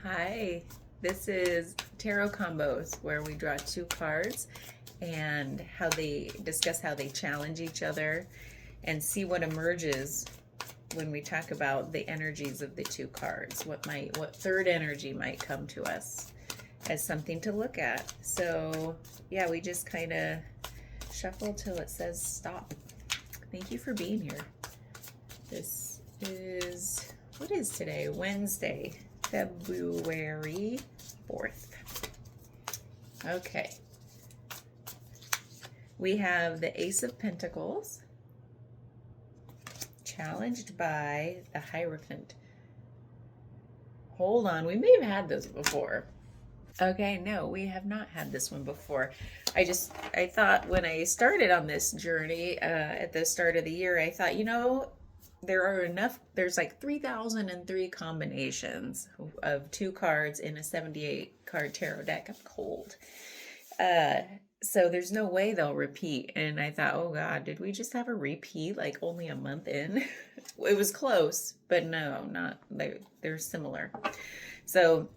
Hi, this is Tarot Combos where we draw two cards and how they discuss how they challenge each other and see what emerges when we talk about the energies of the two cards. What third energy might come to us as something to look at. So, yeah, we just kind of shuffle till it says stop. Thank you for being here. This is, what is today? Wednesday, February 4th. Okay. We have the Ace of Pentacles, challenged by the Hierophant. Hold on, we may have had this before. Okay, no, we have not had this one before. I thought when I started on this journey at the start of the year, I thought, there's like 3,003 combinations of two cards in a 78 card tarot deck. I'm cold. So there's no way they'll repeat. And I thought, oh God, did we just have a repeat like only a month in? It was close, but no, not, they're similar. So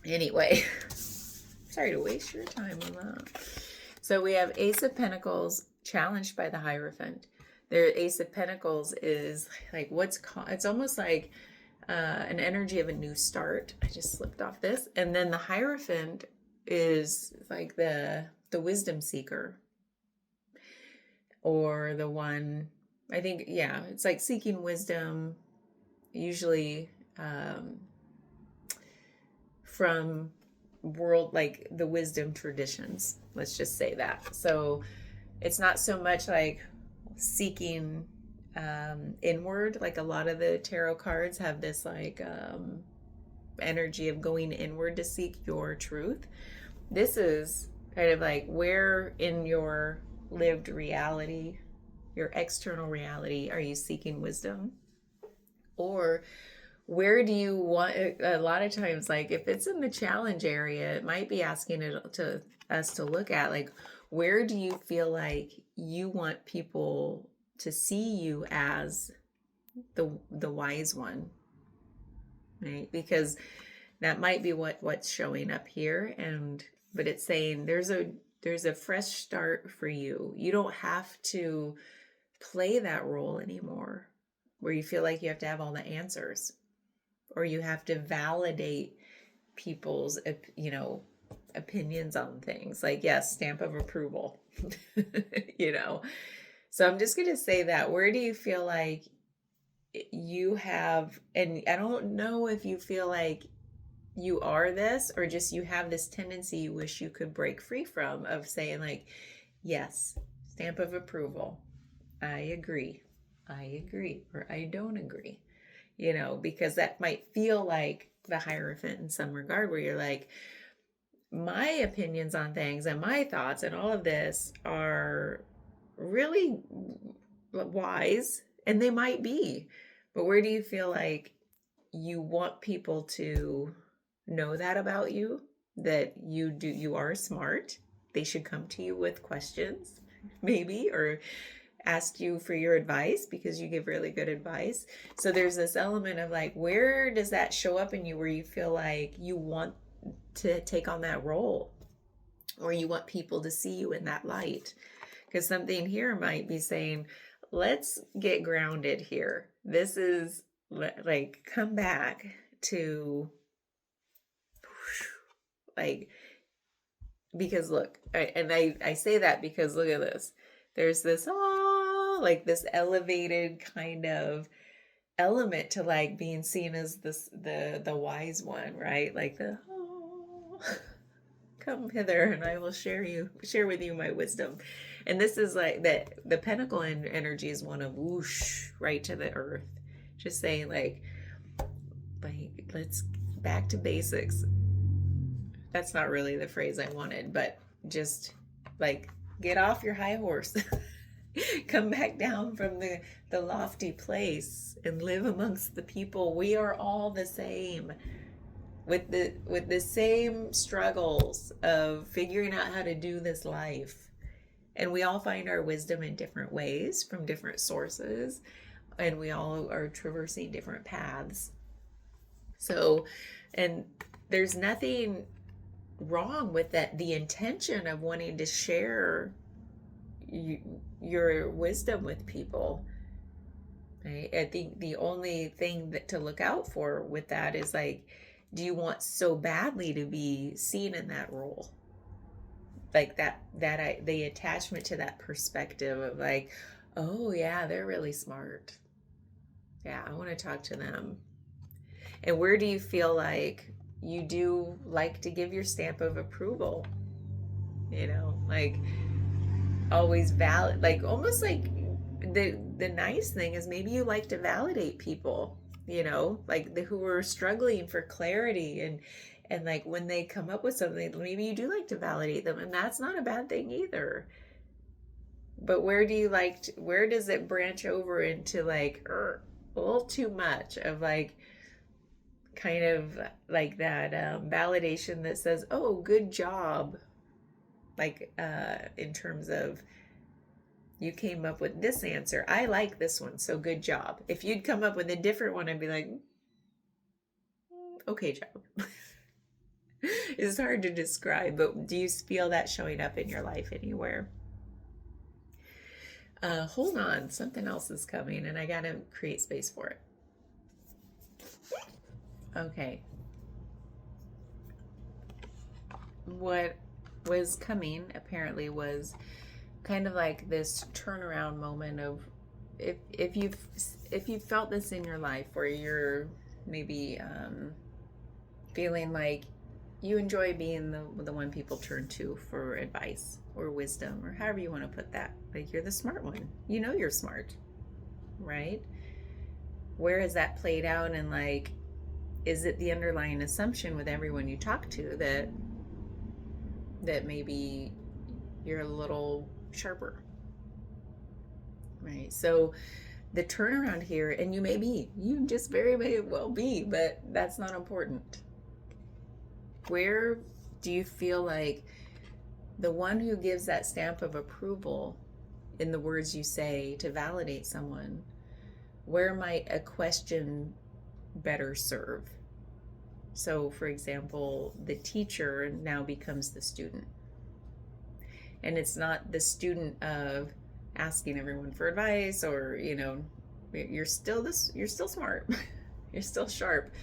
anyway, sorry to waste your time on that. So we have Ace of Pentacles challenged by the Hierophant. Their Ace of Pentacles is like it's almost like an energy of a new start. I just slipped off this. And then the Hierophant is like the wisdom seeker, or the one, I think, yeah, it's like seeking wisdom, usually from world, like the wisdom traditions, let's just say that. So it's not so much like seeking inward, like a lot of the tarot cards have this like energy of going inward to seek your truth. This is kind of like where in your lived reality, your external reality, are you seeking wisdom? Or where do you want, a lot of times, like if it's in the challenge area, it might be asking us to look at, like, where do you feel like you want people to see you as the wise one, right? Because that might be what's showing up here. But it's saying there's a fresh start for you. You don't have to play that role anymore where you feel like you have to have all the answers, or you have to validate people's, opinions on things. Like, yes, stamp of approval, So I'm just going to say that. Where do you feel like you have, and I don't know if you feel like you are this, or just you have this tendency you wish you could break free from, of saying like, yes, stamp of approval. I agree, or I don't agree, because that might feel like the Hierophant in some regard, where you're like, my opinions on things and my thoughts and all of this are really wise, and they might be, but where do you feel like you want people to know that about you, that you are smart? They should come to you with questions, maybe, or ask you for your advice because you give really good advice. So there's this element of like, where does that show up in you, where you feel like you want to take on that role, or you want people to see you in that light? Because something here might be saying, let's get grounded here. This is like, come back to, like, because look, I say that because look at this. There's this, like this elevated kind of element to like being seen as the wise one, right? Like come hither and I will share with you my wisdom. And this is like that, the pentacle energy is one of whoosh, right to the earth, just saying like let's back to basics. That's not really the phrase I wanted, but just like get off your high horse. Come back down from the lofty place and live amongst the people. We are all the same, with the same struggles of figuring out how to do this life. And we all find our wisdom in different ways from different sources, and we all are traversing different paths. So And there's nothing wrong with that, the intention of wanting to share your wisdom with people. Right? I think the only thing that to look out for with that is like, do you want so badly to be seen in that role? Like the attachment to that perspective of like, oh yeah, they're really smart. Yeah, I want to talk to them. And where do you feel like you do like to give your stamp of approval? Like always valid, like almost like the nice thing is maybe you like to validate people, like who are struggling for clarity, and like when they come up with something, maybe you do like to validate them, and that's not a bad thing either. But where do you where does it branch over into like a little too much of like kind of like that validation that says, oh, good job, like in terms of you came up with this answer, I like this one, so good job. If you'd come up with a different one, I'd be like, okay job. It's hard to describe, but do you feel that showing up in your life anywhere? Hold on, something else is coming and I gotta create space for it. Okay. What was coming apparently was kind of like this turnaround moment of if you've felt this in your life where you're maybe feeling like you enjoy being the one people turn to for advice or wisdom or however you want to put that. Like you're the smart one. You know you're smart, right? Where has that played out, and like, is it the underlying assumption with everyone you talk to that maybe you're a little sharper, right? So the turnaround here, and you just very may well be, but that's not important. Where do you feel like the one who gives that stamp of approval in the words you say to validate someone, where might a question better serve? So, for example, the teacher now becomes the student. And it's not the student of asking everyone for advice or, you're still smart. You're still sharp.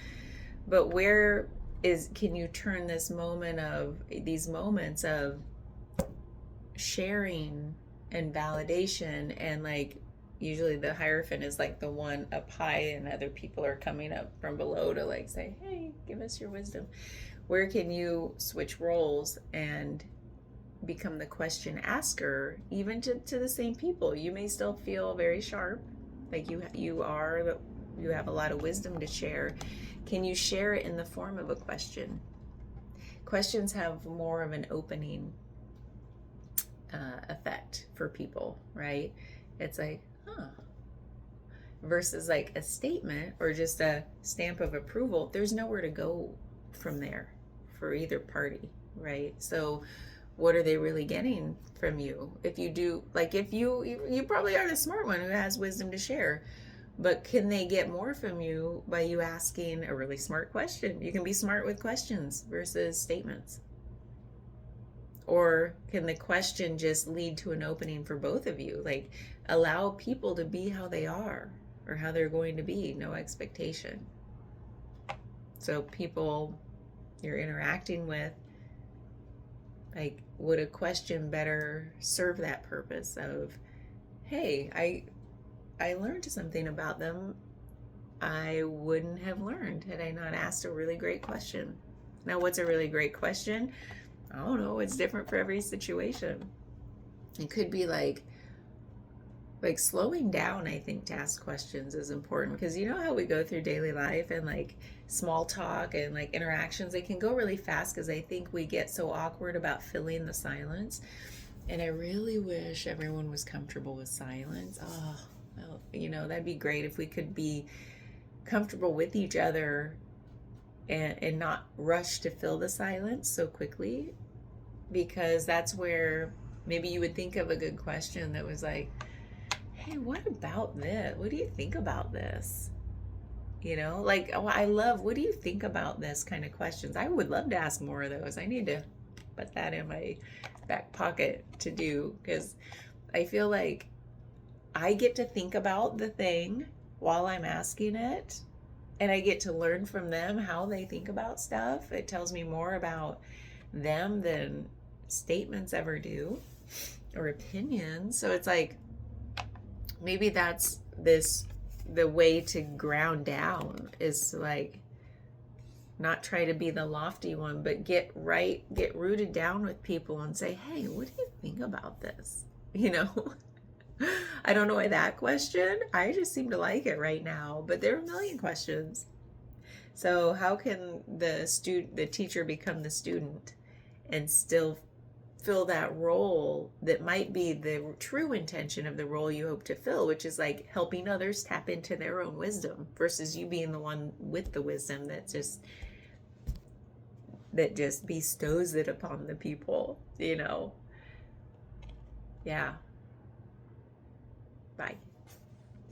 But can you turn these moments of sharing and validation, and like usually the Hierophant is like the one up high and other people are coming up from below to like say, hey, give us your wisdom. Where can you switch roles and become the question asker, even to the same people? You may still feel very sharp, like you have a lot of wisdom to share. Can you share it in the form of a question? Questions have more of an opening effect for people, right? It's like, versus like a statement or just a stamp of approval. There's nowhere to go from there for either party, right? So what are they really getting from you? If you do, like, if you probably are the smart one who has wisdom to share, but can they get more from you by you asking a really smart question? You can be smart with questions versus statements. Or can the question just lead to an opening for both of you? Like, allow people to be how they are or how they're going to be, no expectation. So people you're interacting with, like, would a question better serve that purpose of, hey, I learned something about them I wouldn't have learned had I not asked a really great question. Now, what's a really great question? I don't know. It's different for every situation. It could be like slowing down, I think, to ask questions is important, because you know how we go through daily life and like small talk and like interactions, they can go really fast because I think we get so awkward about filling the silence. And I really wish everyone was comfortable with silence. Oh, that'd be great if we could be comfortable with each other and not rush to fill the silence so quickly, because that's where maybe you would think of a good question that was like, hey, what about this? What do you think about this? You know, like, oh, I love, what do you think about this kind of questions? I would love to ask more of those. I need to put that in my back pocket to do, because I feel like I get to think about the thing while I'm asking it, and I get to learn from them how they think about stuff. It tells me more about them than statements ever do, or opinions. So it's like, maybe that's the way to ground down, is like not try to be the lofty one, but get rooted down with people and say, hey, what do you think about this? You know, I don't know why that question, I just seem to like it right now, but there are a million questions. So how can the teacher become the student and still fill that role that might be the true intention of the role you hope to fill, which is like helping others tap into their own wisdom, versus you being the one with the wisdom that just bestows it upon the people, you know? Yeah. Bye.